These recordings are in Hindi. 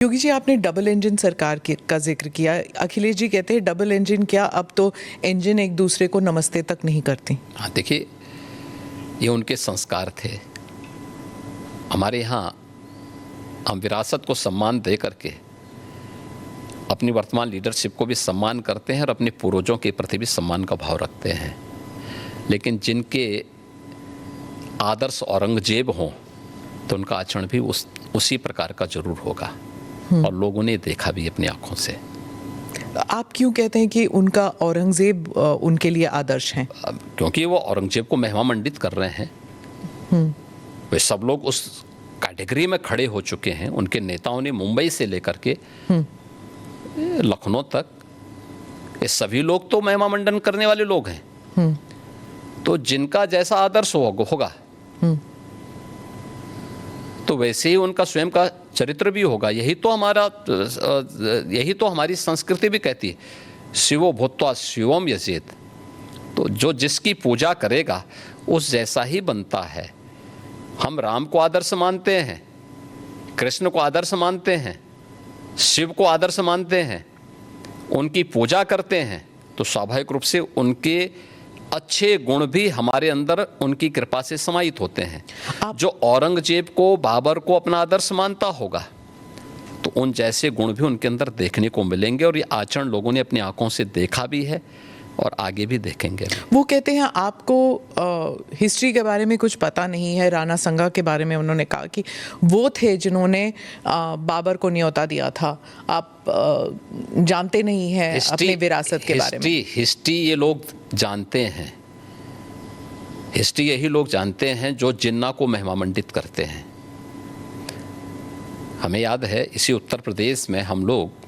योगी जी, आपने डबल इंजन सरकार का जिक्र किया। अखिलेश जी कहते हैं डबल इंजन क्या, अब तो इंजन एक दूसरे को नमस्ते तक नहीं करती। हाँ, देखिए, ये उनके संस्कार थे। हमारे यहाँ हम विरासत को सम्मान दे करके अपनी वर्तमान लीडरशिप को भी सम्मान करते हैं और अपने पूर्वजों के प्रति भी सम्मान का भाव रखते हैं। लेकिन जिनके आदर्श औरंगजेब हों तो उनका आचरण भी उसी प्रकार का जरूर होगा, और लोगों ने देखा भी अपनी आंखों से। आप क्यों कहते हैं कि उनका औरंगजेब उनके लिए आदर्श हैं? क्योंकि वो औरंगजेब को महिमा मंडित कर रहे हैं। वे सब लोग उस कैटेगरी में खड़े हो चुके हैं। उनके नेताओं ने मुंबई से लेकर के लखनऊ तक, ये सभी लोग तो महिमा मंडन करने वाले लोग हैं। तो जिनका जैसा आदर्श होगा तो वैसे ही उनका स्वयं का चरित्र भी होगा। यही तो हमारी संस्कृति भी कहती है, शिवो भूत्वा शिवम यजेत। तो जो जिसकी पूजा करेगा उस जैसा ही बनता है। हम राम को आदर्श मानते हैं, कृष्ण को आदर्श मानते हैं, शिव को आदर्श मानते हैं, उनकी पूजा करते हैं, तो स्वाभाविक रूप से उनके अच्छे गुण भी हमारे अंदर उनकी कृपा से समाहित होते हैं। जो औरंगजेब को, बाबर को अपना आदर्श मानता होगा तो उन जैसे गुण भी उनके अंदर देखने को मिलेंगे, और ये आचरण लोगों ने अपनी आंखों से देखा भी है और आगे भी देखेंगे। वो कहते हैं आपको हिस्ट्री के बारे में कुछ पता नहीं है। राणा संगा के बारे में उन्होंने कहा कि वो थे जिन्होंने बाबर को न्योता दिया था। आप जानते नहीं हैं अपनी विरासत के बारे में। हिस्ट्री ये लोग जानते हैं। हिस्ट्री यही लोग जानते हैं जो जिन्ना को महिमा मंडित करते हैं। हमें याद है, इसी उत्तर प्रदेश में हम लोग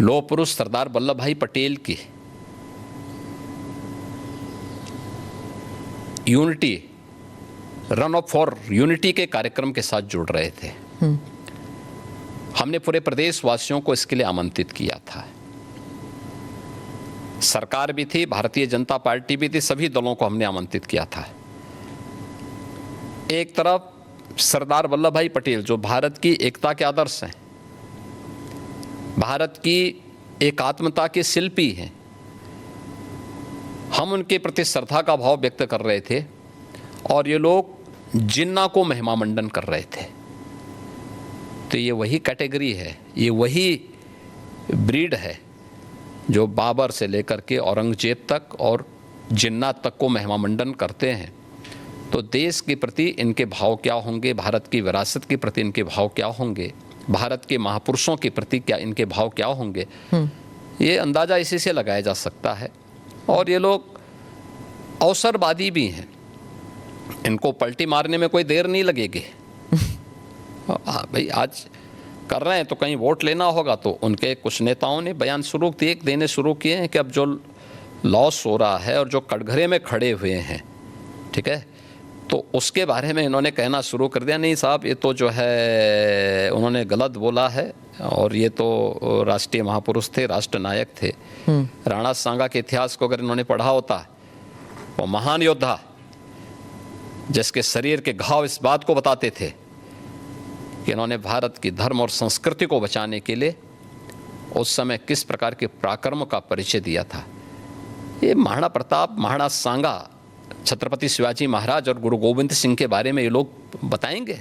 लौह पुरुष सरदार वल्लभ भाई पटेल की unity, run of for unity के कार्यक्रम के साथ जुड़ रहे थे। हमने पूरे प्रदेश वासियों को इसके लिए आमंत्रित किया था। सरकार भी थी, भारतीय जनता पार्टी भी थी, सभी दलों को हमने आमंत्रित किया था। एक तरफ सरदार वल्लभ भाई पटेल जो भारत की एकता के आदर्श हैं, भारत की एकात्मता के शिल्पी हैं, हम उनके प्रति श्रद्धा का भाव व्यक्त कर रहे थे, और ये लोग जिन्ना को महिमा मंडन कर रहे थे। तो ये वही कैटेगरी है, ये वही ब्रीड है जो बाबर से लेकर के औरंगजेब तक और जिन्ना तक को महिमा मंडन करते हैं। तो देश के प्रति इनके भाव क्या होंगे, भारत की विरासत के प्रति इनके भाव क्या होंगे, भारत के महापुरुषों के प्रति क्या इनके भाव क्या होंगे, ये अंदाज़ा इसी से लगाया जा सकता है। और ये लोग अवसरवादी भी हैं, इनको पलटी मारने में कोई देर नहीं लगेगी। भाई आज कर रहे हैं तो कहीं वोट लेना होगा, तो उनके कुछ नेताओं ने बयान देने शुरू किए हैं कि अब जो लॉस हो रहा है और जो कटघरे में खड़े हुए हैं, ठीक है, तो उसके बारे में इन्होंने कहना शुरू कर दिया, नहीं साहब ये तो जो है उन्होंने गलत बोला है, और ये तो राष्ट्रीय महापुरुष थे, राष्ट्र नायक थे। राणा सांगा के इतिहास को अगर इन्होंने पढ़ा होता, वो महान योद्धा जिसके शरीर के घाव इस बात को बताते थे कि इन्होंने भारत की धर्म और संस्कृति को बचाने के लिए उस समय किस प्रकार के पराक्रम का परिचय दिया था। ये महाराणा प्रताप, महाराणा सांगा, छत्रपति शिवाजी महाराज और गुरु गोविंद सिंह के बारे में ये लोग बताएंगे।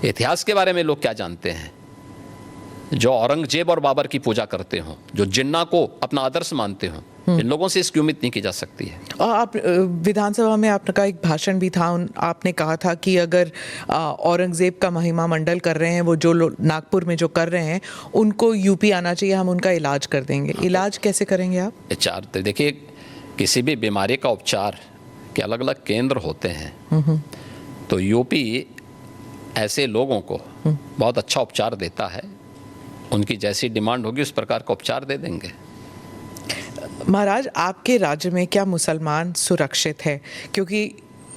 इतिहास के बारे में लोग क्या जानते हैं? जो औरंगजेब और बाबर की पूजा करते हों, जो जिन्ना को अपना आदर्श मानते हों, इन लोगों से इसकी उम्मीद नहीं की जा सकती है। और आप विधानसभा में आपका एक भाषण भी था, आपने कहा था कि अगर औरंगजेब का महिमा मंडल कर रहे हैं, वो जो नागपुर में जो कर रहे हैं, उनको यूपी आना चाहिए, हम उनका इलाज कर देंगे। इलाज कैसे करेंगे आप? उपचार तो देखिए, किसी भी बीमारी का उपचार के अलग अलग केंद्र होते हैं। तो यूपी ऐसे लोगों को बहुत अच्छा उपचार देता है। उनकी जैसी डिमांड होगी उस प्रकार का उपचार दे देंगे। महाराज, आपके राज्य में क्या मुसलमान सुरक्षित है? क्योंकि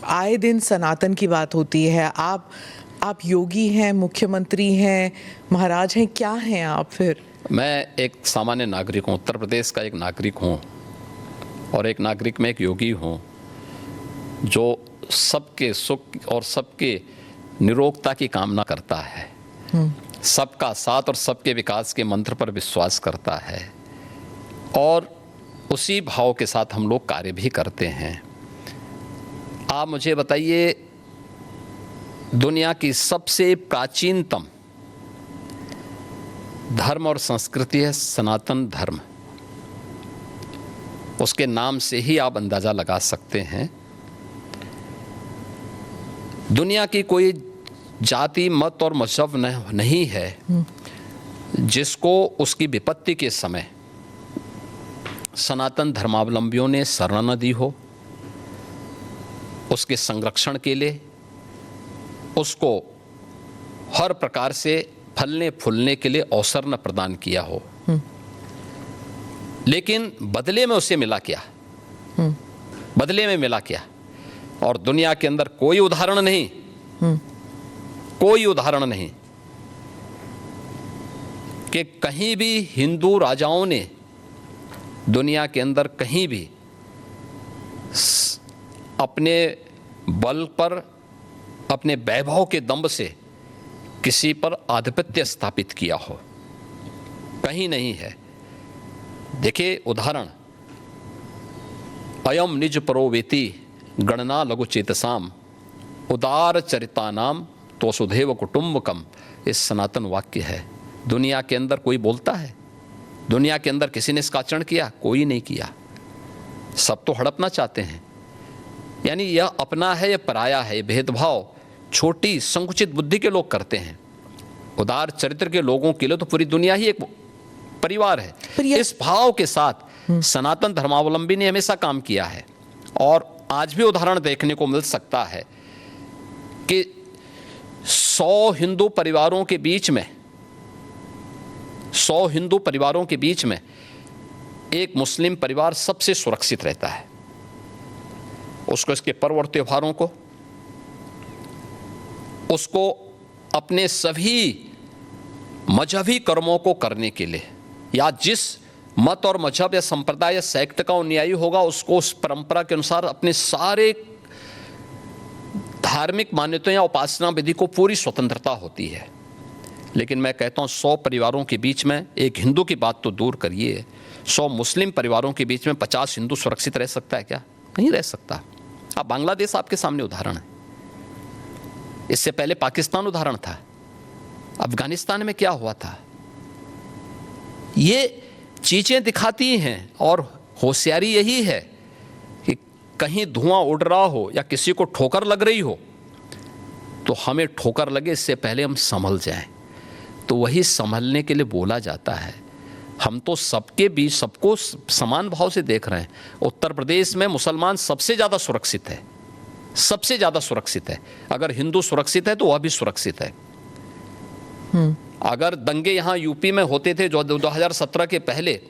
आए दिन सनातन की बात होती है। आप योगी हैं, मुख्यमंत्री हैं, महाराज हैं, क्या हैं आप फिर? मैं एक सामान्य नागरिक हूँ, उत्तर प्रदेश का एक नागरिक हूँ, और एक नागरिक में एक योगी हूँ जो सबके सुख और सबके निरोगता की कामना करता है, सबका साथ और सबके विकास के मंत्र पर विश्वास करता है और उसी भाव के साथ हम लोग कार्य भी करते हैं। आप मुझे बताइए, दुनिया की सबसे प्राचीनतम धर्म और संस्कृति है सनातन धर्म। उसके नाम से ही आप अंदाज़ा लगा सकते हैं दुनिया की कोई जाति, मत और मजहब नहीं है जिसको उसकी विपत्ति के समय सनातन धर्मावलंबियों ने शरण न दी हो, उसके संरक्षण के लिए उसको हर प्रकार से फलने फूलने के लिए अवसर न प्रदान किया हो। लेकिन बदले में उसे मिला क्या? बदले में मिला क्या? और दुनिया के अंदर कोई उदाहरण नहीं, कोई उदाहरण नहीं कि कहीं भी हिंदू राजाओं ने दुनिया के अंदर कहीं भी अपने बल पर, अपने वैभव के दंभ से किसी पर आधिपत्य स्थापित किया हो, कहीं नहीं है। देखिए उदाहरण, अयम निज परो वेति गणना लघु चेतसाम उदार चरितानाम तो सुधेव कुटुंबकम, इस सनातन वाक्य है। दुनिया के अंदर कोई बोलता है? दुनिया के अंदर किसी ने इसका आचरण किया? कोई नहीं किया। सब तो हड़पना चाहते हैं। यानी यह अपना है, यह पराया है, भेदभाव छोटी संकुचित बुद्धि के लोग करते हैं। उदार चरित्र के लोगों के लिए तो पूरी दुनिया ही एक परिवार है। इस भाव के साथ सनातन धर्मावलंबी ने हमेशा काम किया है और आज भी उदाहरण देखने को मिल सकता है कि 100 हिंदू परिवारों के बीच में, 100 हिंदू परिवारों के बीच में एक मुस्लिम परिवार सबसे सुरक्षित रहता है। उसको इसके पर्व और त्योहारों को, उसको अपने सभी मजहबी कर्मों को करने के लिए, या जिस मत और मजहब या संप्रदाय या सेक्ट का अनुयायी होगा उसको उस परंपरा के अनुसार अपने सारे धार्मिक मान्यताओं या उपासना विधि को पूरी स्वतंत्रता होती है। लेकिन मैं कहता हूँ 100 परिवारों के बीच में, एक हिंदू की बात तो दूर करिए, 100 मुस्लिम परिवारों के बीच में 50 हिंदू सुरक्षित रह सकता है क्या? नहीं रह सकता। अब बांग्लादेश आपके सामने उदाहरण है, इससे पहले पाकिस्तान उदाहरण था, अफगानिस्तान में क्या हुआ था। ये चीजें दिखाती हैं और होशियारी यही है कि कहीं धुआं उड़ रहा हो या किसी को ठोकर लग रही हो तो हमें ठोकर लगे इससे पहले हम संभल जाएं। तो वही संभलने के लिए बोला जाता है। हम तो सबके बीच सबको समान भाव से देख रहे हैं। उत्तर प्रदेश में मुसलमान सबसे ज़्यादा सुरक्षित है, सबसे ज़्यादा सुरक्षित है। अगर हिंदू सुरक्षित है तो वह भी सुरक्षित है। अगर दंगे यहाँ यूपी में होते थे जो 2017 के पहले,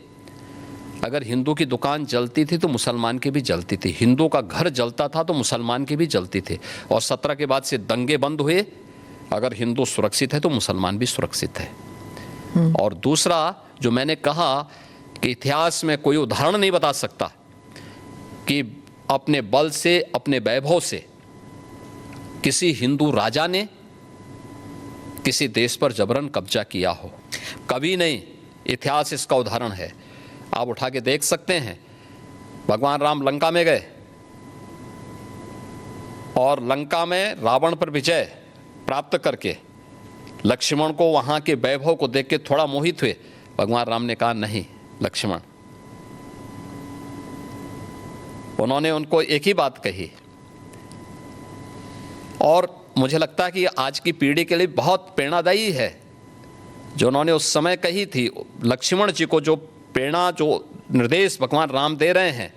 अगर हिंदू की दुकान जलती थी तो मुसलमान की भी जलती थी, हिंदू का घर जलता था तो मुसलमान की भी जलती थी। और 17 के बाद से दंगे बंद हुए। अगर हिंदू सुरक्षित है तो मुसलमान भी सुरक्षित है। और दूसरा जो मैंने कहा कि इतिहास में कोई उदाहरण नहीं बता सकता कि अपने बल से, अपने वैभव से किसी हिंदू राजा ने किसी देश पर जबरन कब्जा किया हो, कभी नहीं। इतिहास इसका उदाहरण है, आप उठा के देख सकते हैं। भगवान राम लंका में गए और लंका में रावण पर विजय प्राप्त करके लक्ष्मण को वहां के वैभव को देख के थोड़ा मोहित हुए। भगवान राम ने कहा नहीं लक्ष्मण, उन्होंने उनको एक ही बात कही और मुझे लगता है कि आज की पीढ़ी के लिए बहुत प्रेरणादायी है जो उन्होंने उस समय कही थी। लक्ष्मण जी को जो प्रेरणा, जो निर्देश भगवान राम दे रहे हैं